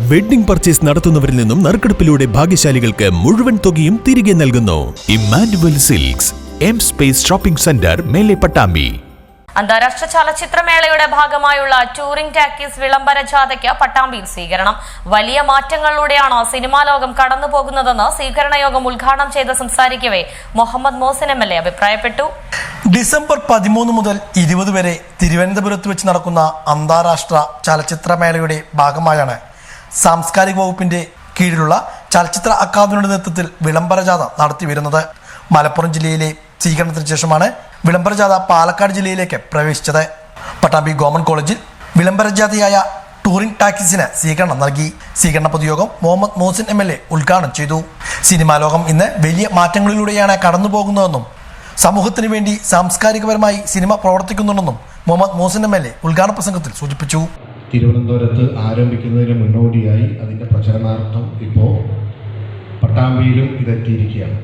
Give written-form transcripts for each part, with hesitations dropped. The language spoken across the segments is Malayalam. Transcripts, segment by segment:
വെഡ്ഡിംഗ് പർച്ചേസ് നടത്തുന്നവരിൽ നിന്നും നറുക്കെടുപ്പിലൂടെ ഭാഗ്യശാലികൾക്ക് മുഴുവൻ തുകയും തിരികെ നൽകുന്നു. Emmanuel silks, M space shopping centre, മേലെ പട്ടാമ്പി. അന്താരാഷ്ട്ര ചലച്ചിത്രമേളയുടെ ഭാഗമായുള്ള ടൂറിംഗ് ടാക്കീസ് വിളംബര ജാഥയ്ക്ക് പട്ടാമ്പിയിൽ സ്വീകരണം. വലിയ മാറ്റങ്ങളിലൂടെയാണ് സിനിമാ ലോകം കടന്നുപോകുന്നതെന്ന് സ്വീകരണ യോഗം ഉദ്ഘാടനം ചെയ്ത് സംസാരിക്കവേ മുഹമ്മദ് മോഹസിൻ MLA അഭിപ്രായപ്പെട്ടു. ഡിസംബർ 13 മുതൽ 20 വരെ തിരുവനന്തപുരത്ത് വെച്ച് നടക്കുന്ന അന്താരാഷ്ട്ര ചലച്ചിത്രമേളയുടെ ഭാഗമായാണ് സാംസ്കാരിക വകുപ്പിന്റെ കീഴിലുള്ള ചലച്ചിത്ര അക്കാദമിയുടെ നേതൃത്വത്തിൽ വിളംബര ജാഥ നടത്തിവരുന്നത്. മലപ്പുറം ജില്ലയിലെ സ്വീകരണത്തിന് ശേഷമാണ് വിളംബര ജാഥ പാലക്കാട് ജില്ലയിലേക്ക് പ്രവേശിച്ചത്. പട്ടാമ്പി ഗവൺമെന്റ് കോളേജിൽ വിളംബര ജാഥയായ ടൂറിംഗ് ടാക്കീസിന് സ്വീകരണം നൽകി. സ്വീകരണ പൊതുയോഗം മുഹമ്മദ് മോഹസിൻ MLA ഉദ്ഘാടനം ചെയ്തു. സിനിമാ ലോകം ഇന്ന് വലിയ മാറ്റങ്ങളിലൂടെയാണ് കടന്നുപോകുന്നതെന്നും സമൂഹത്തിന് വേണ്ടി സാംസ്കാരികപരമായി സിനിമ പ്രവർത്തിക്കുന്നുണ്ടെന്നും മുഹമ്മദ് മോഹസിൻ MLA ഉദ്ഘാടന പ്രസംഗത്തിൽ സൂചിപ്പിച്ചു. തിരുവനന്തപുരത്ത് ആരംഭിക്കുന്നതിന് മുന്നോടിയായി അതിൻ്റെ പ്രചരണാർത്ഥം ഇപ്പോൾ പട്ടാമ്പിയിലും ഇതെത്തിയിരിക്കുകയാണ്.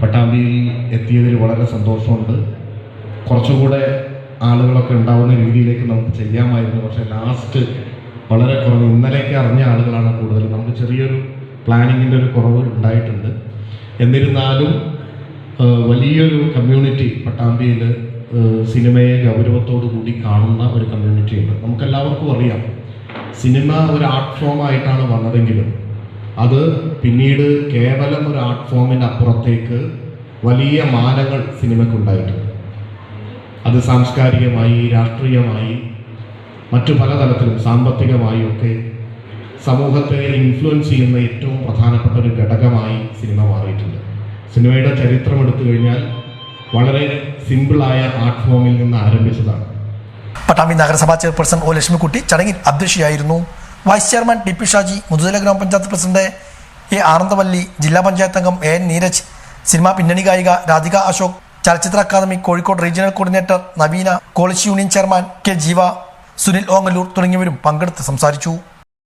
പട്ടാമ്പിയിൽ എത്തിയതിൽ വളരെ സന്തോഷമുണ്ട്. കുറച്ചുകൂടെ ആളുകളൊക്കെ ഉണ്ടാവുന്ന രീതിയിലേക്ക് നമുക്ക് ചെയ്യാമായിരുന്നു. പക്ഷേ ലാസ്റ്റ് വളരെ കുറവ്, ഇന്നലേക്ക് അറിഞ്ഞ ആളുകളാണ് കൂടുതൽ. നമുക്ക് ചെറിയൊരു പ്ലാനിങ്ങിൻ്റെ ഒരു കുറവ് ഉണ്ടായിട്ടുണ്ട്. എന്നിരുന്നാലും വലിയൊരു കമ്മ്യൂണിറ്റി പട്ടാമ്പിയിൽ സിനിമയെ ഗൗരവത്തോടു കൂടി കാണുന്ന ഒരു കമ്മ്യൂണിറ്റി ഉണ്ട്. നമുക്കെല്ലാവർക്കും അറിയാം, സിനിമ ഒരു ആർട്ട് ഫോം ആയിട്ടാണ് വന്നതെങ്കിലും അത് പിന്നീട് കേവലം ഒരു ആർട്ട് ഫോമിൻ്റെ അപ്പുറത്തേക്ക് വലിയ മാനങ്ങൾ സിനിമയ്ക്കുണ്ടായിട്ടുണ്ട്. അത് സാംസ്കാരികമായി, രാഷ്ട്രീയമായി, മറ്റു പലതരത്തിലും സാമ്പത്തികമായും ഒക്കെ സമൂഹത്തെ ഇൻഫ്ലുവൻസ് ചെയ്യുന്ന ഏറ്റവും പ്രധാനപ്പെട്ട ഒരു ഘടകമായി സിനിമ മാറിയിട്ടുണ്ട്. സിനിമയുടെ ചരിത്രം എടുത്തു കഴിഞ്ഞാൽ വളരെ സിമ്പിളായ ആർട്ട് ഫോമിൽ നിന്ന് ആരംഭിച്ചതാണ്. പട്ടാമ്പി നഗരസഭാ ചെയർപേഴ്സൺ O ലക്ഷ്മിക്കുട്ടി ചടങ്ങിൽ അധ്യക്ഷയായിരുന്നു. Vice chairman TP Shaji, Muthuthala Gramapanchayat president A Anandavalli, ജില്ലാ പഞ്ചായത്ത് അംഗം AN നീരജ്, സിനിമാ പിന്നണി ഗായിക രാധിക അശോക്, ചലച്ചിത്ര അക്കാദമി കോഴിക്കോട് റീജിയണൽ കോർഡിനേറ്റർ നവീന, കോളേജ് യൂണിയൻ ചെയർമാൻ K ജീവ, സുനിൽ ഓങ്ങല്ലൂർ തുടങ്ങിയവരും പങ്കെടുത്ത് സംസാരിച്ചു.